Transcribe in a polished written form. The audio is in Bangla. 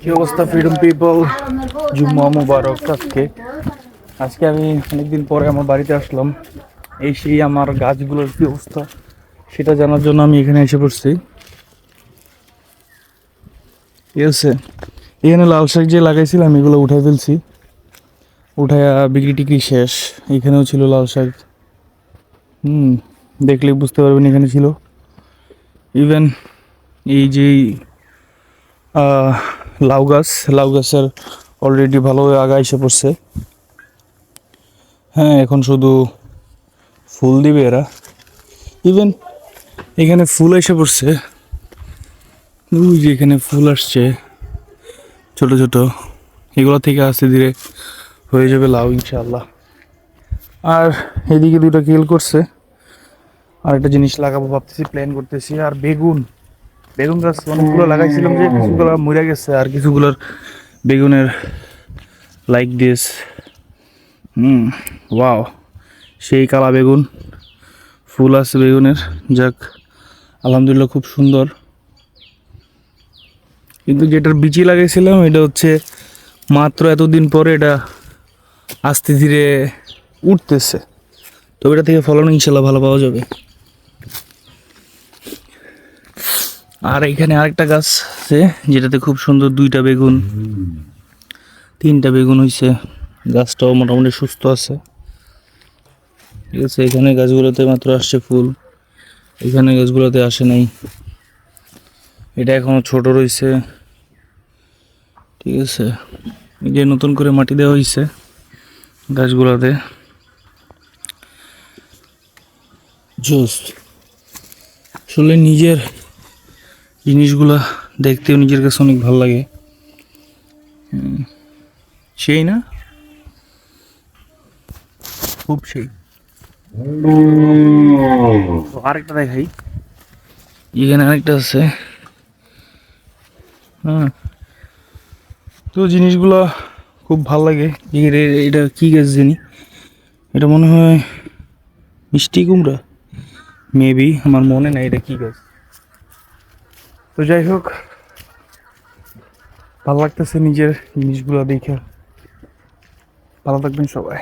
কি অবস্থা ফ্রিডম পিপল, জুম্মা মুবারক। আজকে আমি অনেকদিন পরে আমার বাড়িতে আসলাম। এই সেই আমার গাছগুলোর কি অবস্থা সেটা জানার জন্য আমি এখানে এসে পড়ছি। ঠিক আছে, এখানে লাল শাক যে লাগাইছিলাম এগুলো উঠাই ফেলছি, উঠাইয়া বিক্রি টিক্রি শেষ। এখানেও ছিল লাল শাক, দেখলে বুঝতে পারবেন এখানে ছিল। ইভেন এই যে আহ, লাউ গাছের অলরেডি ভালোভাবে আগা এসে পড়ছে। হ্যাঁ, এখন শুধু ফুল দিবে এরা। ইভেন এখানে ফুল এসে পড়ছে, ওই যে এখানে ফুল আসছে ছোট ছোট, এগুলো থেকে আস্তে ধীরে হয়ে যাবে লাউ ইনশাআল্লাহ। আর এদিকে দুটো কেল করছে, আর একটা জিনিস লাগাবো ভাবতেছি, প্ল্যান করতেছি। আর বেগুন বেগুন গাছ অনেকগুলো লাগাইছিলাম, যে কিছুগুলো মরে গেছে আর কিছুগুলোর বেগুনের লাইক দিস। ওয়াও, সেই কালা বেগুন, ফুল আছে বেগুনের। যাক, আলহামদুলিল্লাহ, খুব সুন্দর। কিন্তু যেটার বিচি লাগাইছিলাম এটা হচ্ছে মাত্র এতদিন পরে এটা আস্তে ধীরে উঠতেছে, তো এটা থেকে ফলন ইনশাল্লাহ ভালো পাওয়া যাবে। আর এখানে আরেকটা গাছ আছে যেটাতে খুব সুন্দর দুইটা বেগুন, তিনটা বেগুন হয়েছে। গাছটাও মোটামুটি সুস্থ আছে। ঠিক আছে, এখানে গাছগুলোতে মাত্র আসছে ফুল, এখানে গাছগুলোতে আসে নাই। এটা এখনো ছোট রয়েছে। ঠিক আছে, এই যে নতুন করে মাটি দেওয়া হয়েছে গাছগুলোতে। জোস, আসলে নিজের জিনিসগুলা দেখতেও নিজের কাছে অনেক ভালো লাগে। সেই না, খুব সেই। তো আরেকটা দেখাই, এখানে আরেকটা আছে। হ্যাঁ, তো জিনিসগুলো খুব ভালো লাগে। এটা কি গাছ জানি, এটা মনে হয় মিষ্টি কুমড়া, মেবি, আমার মনে নাই এটা কি গাছ। তো যাই হোক, ভালো লাগতেছে নিজের জিনিসগুলো দেখে। ভালো থাকবেন সবাই।